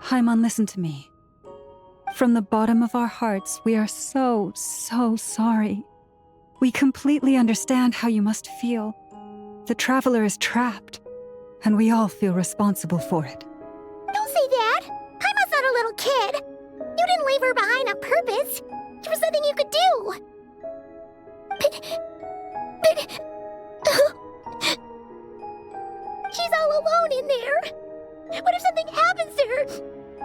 Paimon, listen to me. From the bottom of our hearts, we are so sorry. We completely understand how you must feel. The Traveler is trapped, and we all feel responsible for it. Don't say that! Paimon's not a little kid! You didn't leave her behind on purpose! There was nothing you could do! But... She's all alone in there! What if something happens to her?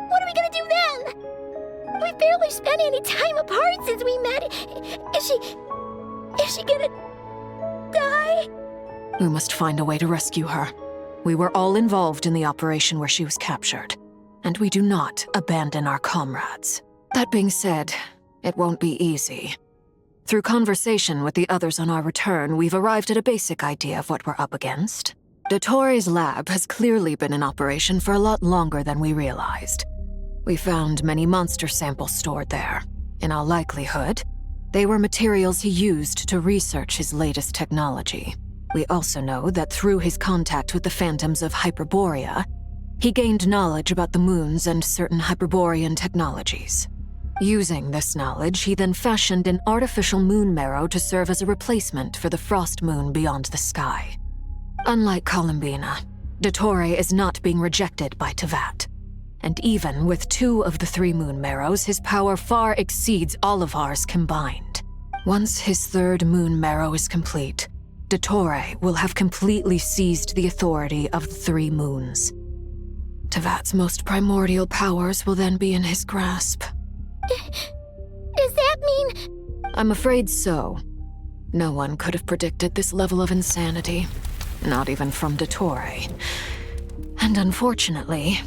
What are we gonna do then? We've barely spent any time apart since we met. Is she gonna die? We must find a way to rescue her. We were all involved in the operation where she was captured, and we do not abandon our comrades. That being said, it won't be easy. Through conversation with the others on our return, we've arrived at a basic idea of what we're up against. Dottore's lab has clearly been in operation for a lot longer than we realized. We found many monster samples stored there. In all likelihood, they were materials he used to research his latest technology. We also know that through his contact with the phantoms of Hyperborea, he gained knowledge about the moons and certain Hyperborean technologies. Using this knowledge, he then fashioned an artificial moon marrow to serve as a replacement for the frost moon beyond the sky. Unlike Columbina, Dottore is not being rejected by Teyvat. And even with 2 of the 3 moon marrows, his power far exceeds all of ours combined. Once his 3rd moon marrow is complete, Dottore will have completely seized the authority of the 3 moons. Teyvat's most primordial powers will then be in his grasp. Does that mean... I'm afraid so. No one could have predicted this level of insanity. Not even from Dottore. And unfortunately,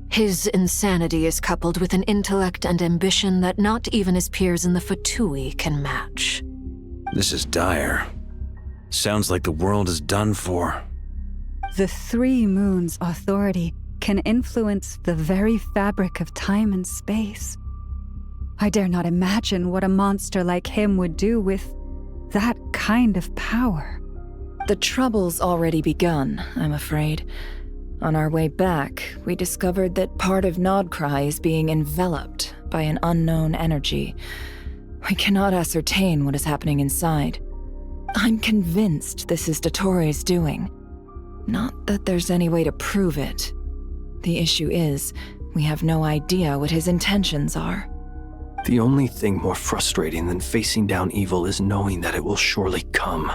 his insanity is coupled with an intellect and ambition that not even his peers in the Fatui can match. This is dire. Sounds like the world is done for. The 3 moons' authority can influence the very fabric of time and space. I dare not imagine what a monster like him would do with that kind of power. The trouble's already begun, I'm afraid. On our way back, we discovered that part of Nodkrai is being enveloped by an unknown energy. We cannot ascertain what is happening inside. I'm convinced this is Dottore's doing. Not that there's any way to prove it. The issue is, we have no idea what his intentions are. The only thing more frustrating than facing down evil is knowing that it will surely come,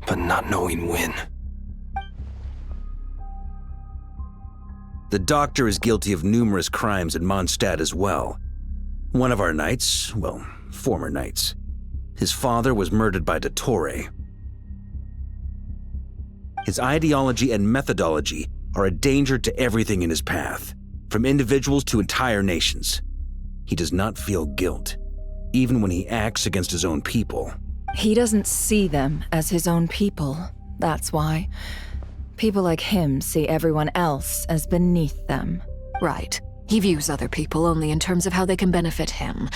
but not knowing when. The Doctor is guilty of numerous crimes in Mondstadt as well. One of our knights, well, former knights, his father was murdered by Dottore. His ideology and methodology are a danger to everything in his path, from individuals to entire nations. He does not feel guilt, even when he acts against his own people. He doesn't see them as his own people, that's why. People like him see everyone else as beneath them. Right. He views other people only in terms of how they can benefit him.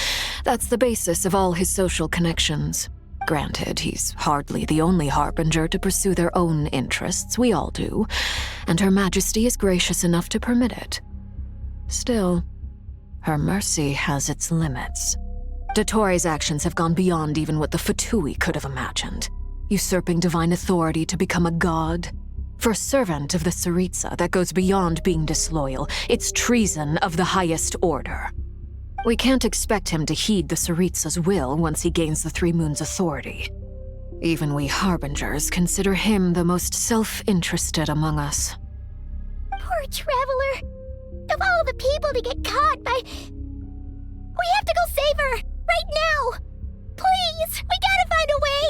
That's the basis of all his social connections. Granted, he's hardly the only harbinger to pursue their own interests. We all do. And Her Majesty is gracious enough to permit it. Still, her mercy has its limits. Dottore's actions have gone beyond even what the Fatui could have imagined. Usurping divine authority to become a god. For a servant of the Tsaritsa, that goes beyond being disloyal. It's treason of the highest order. We can't expect him to heed the Tsaritsa's will once he gains the 3 moons' authority. Even we harbingers consider him the most self-interested among us. Poor Traveler. Of all the people to get caught by... We have to go save her! Right now! Please! We gotta find a way!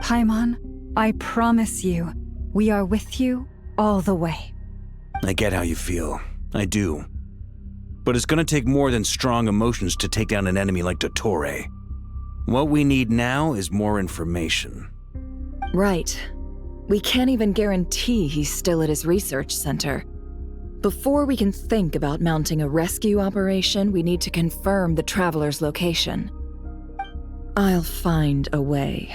Paimon, I promise you, we are with you all the way. I get how you feel. I do. But it's gonna take more than strong emotions to take down an enemy like Dottore. What we need now is more information. Right. We can't even guarantee he's still at his research center. Before we can think about mounting a rescue operation, we need to confirm the Traveler's location. I'll find a way.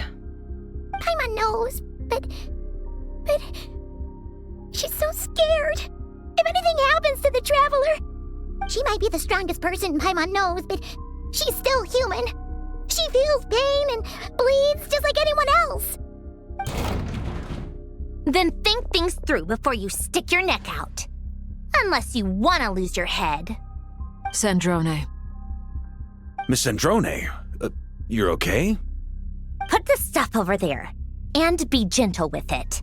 Paimon knows, but... She's so scared. If anything happens to the Traveler, She might be the strongest person Paimon knows, but she's still human. She feels pain and bleeds just like anyone else. Then think things through before you stick your neck out. Unless you want to lose your head. Sandrone. Miss Sandrone, you're okay? Put the stuff over there, and be gentle with it.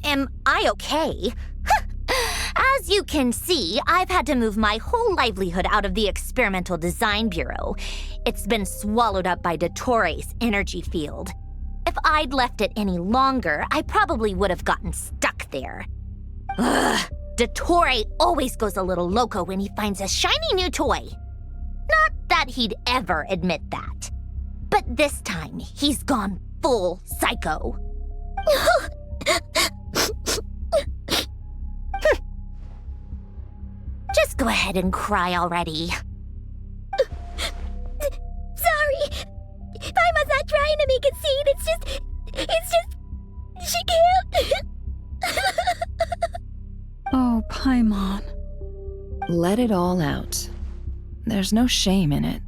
Am I okay? As you can see, I've had to move my whole livelihood out of the Experimental Design Bureau. It's been swallowed up by Dottore's energy field. If I'd left it any longer, I probably would have gotten stuck there. Ugh, Dottore always goes a little loco when he finds a shiny new toy. Not that he'd ever admit that. But this time, he's gone full psycho. Just go ahead and cry already. Sorry. Paimon's not trying to make it seem. It's just, she can't. Oh, Paimon. Let it all out. There's no shame in it.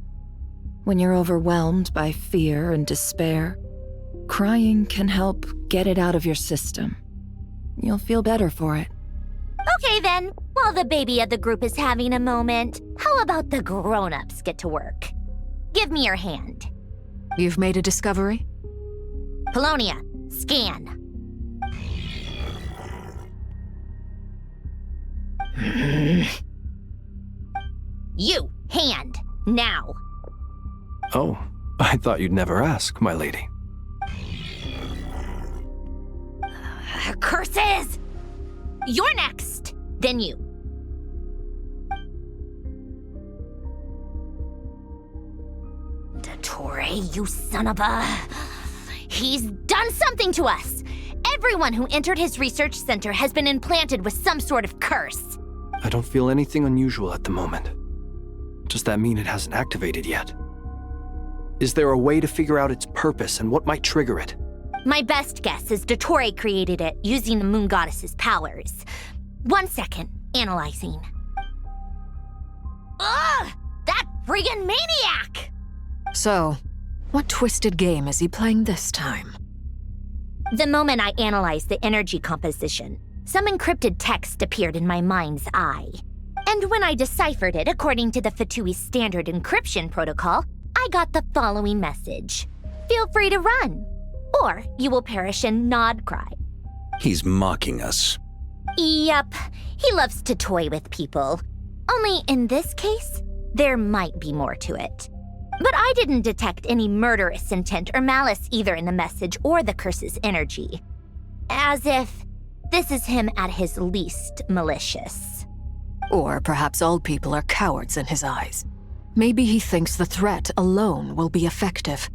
When you're overwhelmed by fear and despair, crying can help get it out of your system. You'll feel better for it. Okay then, while the baby of the group is having a moment, how about the grown-ups get to work? Give me your hand. You've made a discovery? Polonia, scan. You, hand, now. Oh, I thought you'd never ask, my lady. Curses! You're next, then you. Dottore, you son of a... He's done something to us! Everyone who entered his research center has been implanted with some sort of curse. I don't feel anything unusual at the moment. Does that mean it hasn't activated yet? Is there a way to figure out its purpose and what might trigger it? My best guess is Dottore created it using the Moon Goddess's powers. 1 second, analyzing. Ugh! That friggin' maniac! So, what twisted game is he playing this time? The moment I analyzed the energy composition, some encrypted text appeared in my mind's eye. And when I deciphered it according to the Fatui standard encryption protocol, I got the following message. Feel free to run, or you will perish in nod cry. He's mocking us. Yup, he loves to toy with people. Only in this case, there might be more to it. But I didn't detect any murderous intent or malice either in the message or the curse's energy. As if this is him at his least malicious. Or perhaps all people are cowards in his eyes. Maybe he thinks the threat alone will be effective.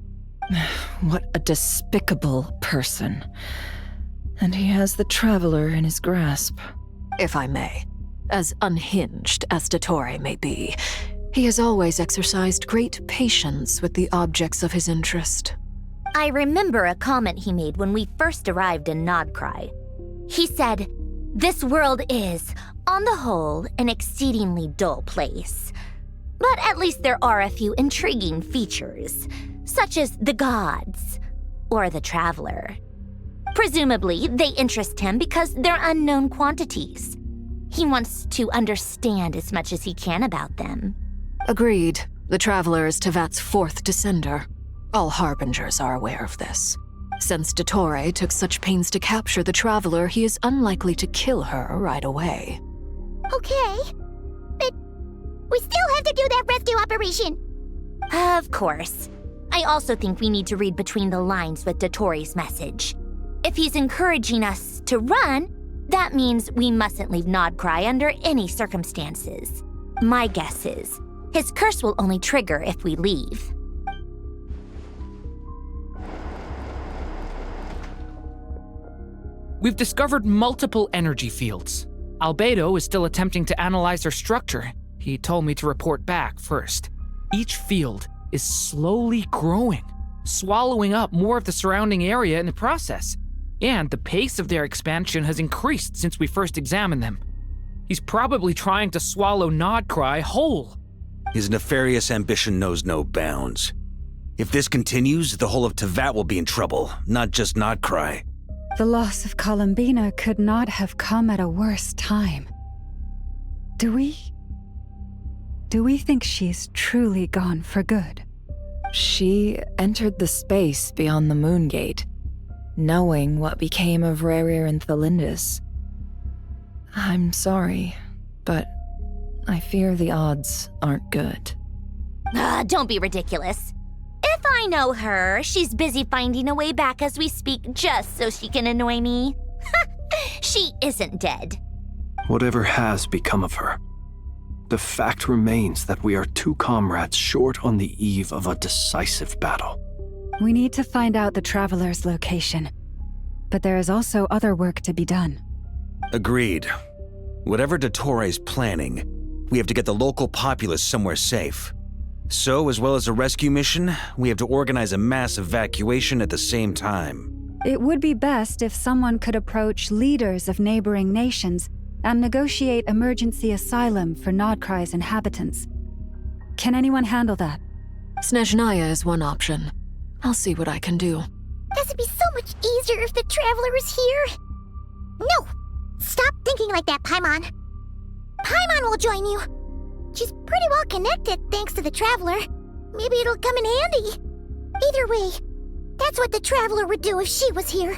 What a despicable person. And he has the Traveler in his grasp. If I may. As unhinged as Dottore may be, he has always exercised great patience with the objects of his interest. I remember a comment he made when we first arrived in Nodcry. He said, "This world is, on the whole, an exceedingly dull place. But at least there are a few intriguing features, such as the gods, or the Traveler. Presumably, they interest him because they're unknown quantities. He wants to understand as much as he can about them." Agreed. The Traveler is Tevat's fourth descender. All Harbingers are aware of this. Since Dottore took such pains to capture the Traveler, he is unlikely to kill her right away. Okay, but we still have to do that rescue operation. Of course. I also think we need to read between the lines with Dottore's message. If he's encouraging us to run, that means we mustn't leave Nodcry under any circumstances. My guess is, his curse will only trigger if we leave. We've discovered multiple energy fields. Albedo is still attempting to analyze their structure. He told me to report back first. Each field is slowly growing, swallowing up more of the surrounding area in the process. And the pace of their expansion has increased since we first examined them. He's probably trying to swallow Nodcry whole. His nefarious ambition knows no bounds. If this continues, the whole of Teyvat will be in trouble, not just Nodcry. The loss of Columbina could not have come at a worse time. Do we think she's truly gone for good? She entered the space beyond the Moon Gate, knowing what became of Rerir and Thelindis. I'm sorry, but I fear the odds aren't good. Don't be ridiculous. If I know her, she's busy finding a way back as we speak just so she can annoy me. She isn't dead. Whatever has become of her, the fact remains that we are two comrades short on the eve of a decisive battle. We need to find out the Traveler's location, but there is also other work to be done. Agreed. Whatever Dottore's planning, we have to get the local populace somewhere safe. So, as well as a rescue mission, we have to organize a mass evacuation at the same time. It would be best if someone could approach leaders of neighboring nations and negotiate emergency asylum for Nodcry's inhabitants. Can anyone handle that? Snezhnaya is one option. I'll see what I can do. This would be so much easier if the Traveler was here. No! Stop thinking like that, Paimon. Paimon will join you. She's pretty well connected thanks to the Traveler. Maybe it'll come in handy. Either way, that's what the Traveler would do if she was here.